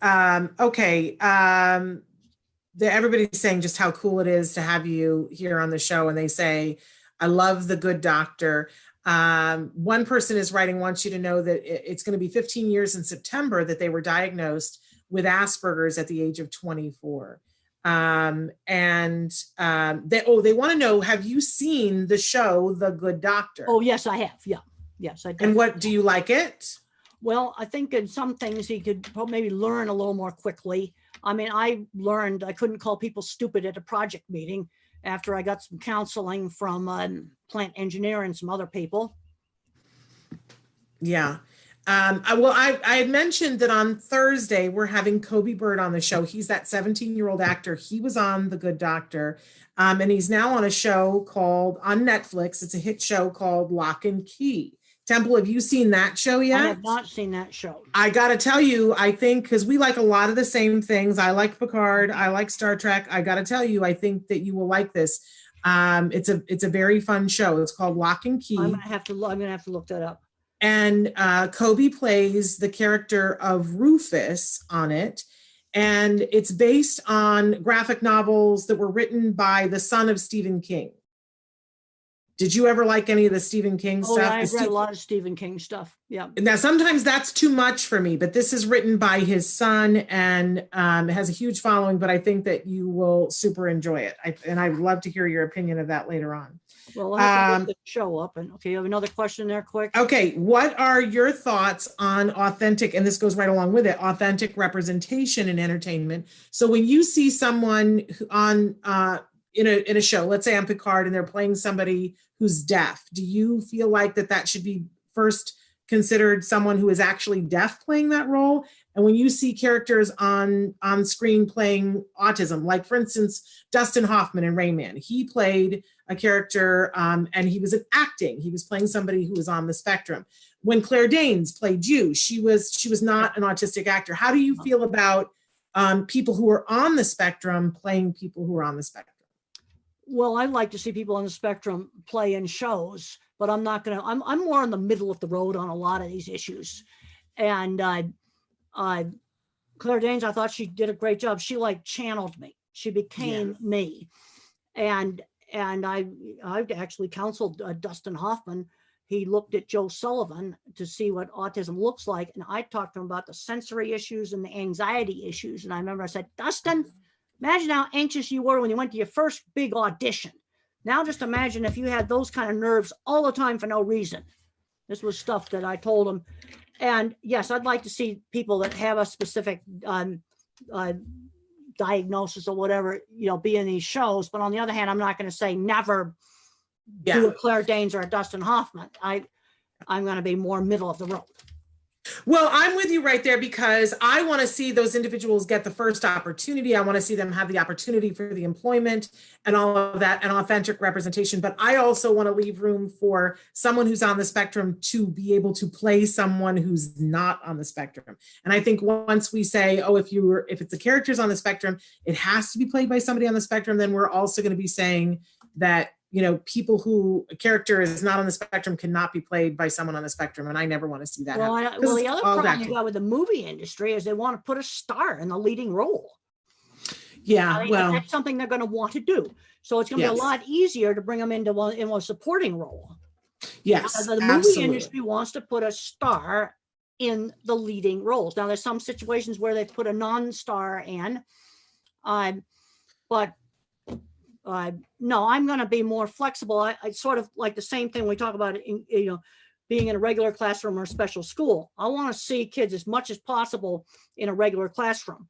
Okay. Everybody's saying just how cool it is to have you here on the show. And they say, I love The Good Doctor. One person is writing, wants you to know that it's going to be 15 years in September that they were diagnosed with Asperger's at the age of 24. They want to know, have you seen the show, The Good Doctor? Oh, yes, I have. Yeah. Yes, I do. And what, do you like it? Well, I think in some things he could maybe learn a little more quickly. I mean, I learned I couldn't call people stupid at a project meeting after I got some counseling from plant engineer and some other people. Yeah. I had mentioned that on Thursday, we're having Kobe Bird on the show. He's that 17-year-old actor. He was on The Good Doctor. And he's now on a show on Netflix. It's a hit show called Lock and Key. Temple, have you seen that show yet? I have not seen that show. I got to tell you, I think, because we like a lot of the same things. I like Picard. I like Star Trek. I got to tell you, I think that you will like this. It's a very fun show. It's called Lock and Key. I'm gonna have to look that up. And Kobe plays the character of Rufus on it. And it's based on graphic novels that were written by the son of Stephen King. Did you ever like any of the Stephen King stuff? Yeah, I've read a lot of Stephen King stuff. Yeah. Now, sometimes that's too much for me, but this is written by his son and it has a huge following, but I think that you will super enjoy it. I'd love to hear your opinion of that later on. Well, I'll have to look the show up. And okay, you have another question there, quick? Okay, what are your thoughts on authentic, and this goes right along with it, authentic representation in entertainment? So when you see someone on in a show, let's say on Picard, and they're playing somebody who's deaf, do you feel like that should be first considered someone who is actually deaf playing that role? And when you see characters on screen playing autism, like for instance, Dustin Hoffman in Rayman, he played a character and he was acting. He was playing somebody who was on the spectrum. When Claire Danes played you, she was not an autistic actor. How do you feel about people who are on the spectrum playing people who are on the spectrum? Well, I like to see people on the spectrum play in shows, but I'm more in the middle of the road on a lot of these issues. And Claire Danes, I thought she did a great job. She channeled me. She became me. And I've actually counseled Dustin Hoffman. He looked at Joe Sullivan to see what autism looks like. And I talked to him about the sensory issues and the anxiety issues. And I remember I said, Dustin, imagine how anxious you were when you went to your first big audition. Now just imagine if you had those kind of nerves all the time for no reason. This was stuff that I told him. And yes, I'd like to see people that have a specific diagnosis or whatever, be in these shows. But on the other hand, I'm not going to say never do a Claire Danes or a Dustin Hoffman. I'm going to be more middle of the road. Well, I'm with you right there because I want to see those individuals get the first opportunity. I want to see them have the opportunity for the employment and all of that and authentic representation. But I also want to leave room for someone who's on the spectrum to be able to play someone who's not on the spectrum. And I think once we say, if it's the characters on the spectrum, it has to be played by somebody on the spectrum, then we're also going to be saying that people who a character is not on the spectrum cannot be played by someone on the spectrum. And I never want to see that. Well, the other problem you got with the movie industry is they want to put a star in the leading role. Yeah. That's something they're going to want to do. So it's going to be a lot easier to bring them into a supporting role. Yes. The movie industry wants to put a star in the leading roles. Now there's some situations where they put a non-star in, but no, I'm going to be more flexible. I sort of like the same thing we talk about, being in a regular classroom or a special school. I want to see kids as much as possible in a regular classroom.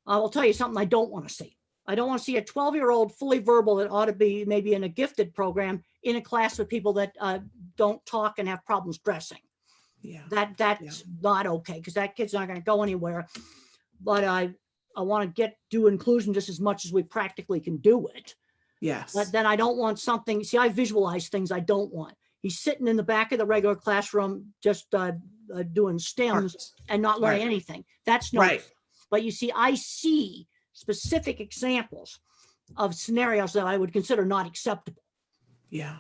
I will tell you something I don't want to see. I don't want to see a 12-year-old fully verbal that ought to be maybe in a gifted program in a class with people that don't talk and have problems dressing. Yeah, that's not okay because that kid's not going to go anywhere. But I want to do inclusion just as much as we practically can do it. Yes. But then I don't want something. See, I visualize things I don't want. He's sitting in the back of the regular classroom, just doing stems and not learning anything. That's not. Right. But you see, I see specific examples of scenarios that I would consider not acceptable. Yeah.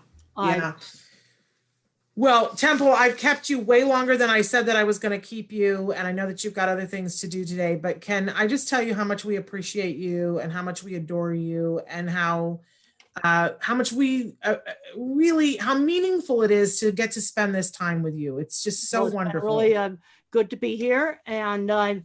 Well, Temple, I've kept you way longer than I said that I was going to keep you, and I know that you've got other things to do today, but can I just tell you how much we appreciate you and how much we adore you and how much we really, how meaningful it is to get to spend this time with you. It's just so Well, it's been wonderful. really good to be here, and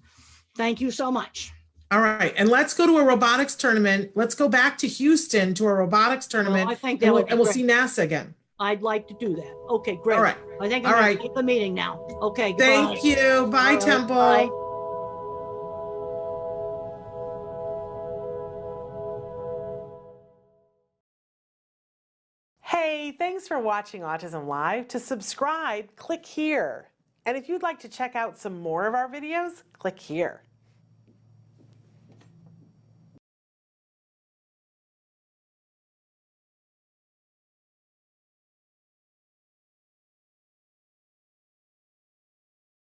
thank you so much. All right, and let's go to a robotics tournament. Let's go back to Houston to a robotics tournament, I think that would be and we'll great. see NASA again. I'd like to do that. Okay, great. All right. I think I'm All going right. to take the meeting now. Okay, goodbye. Thank you. Bye, All right, Temple. bye. Hey, thanks for watching Autism Live. To subscribe, click here. And if you'd like to check out some more of our videos, click here.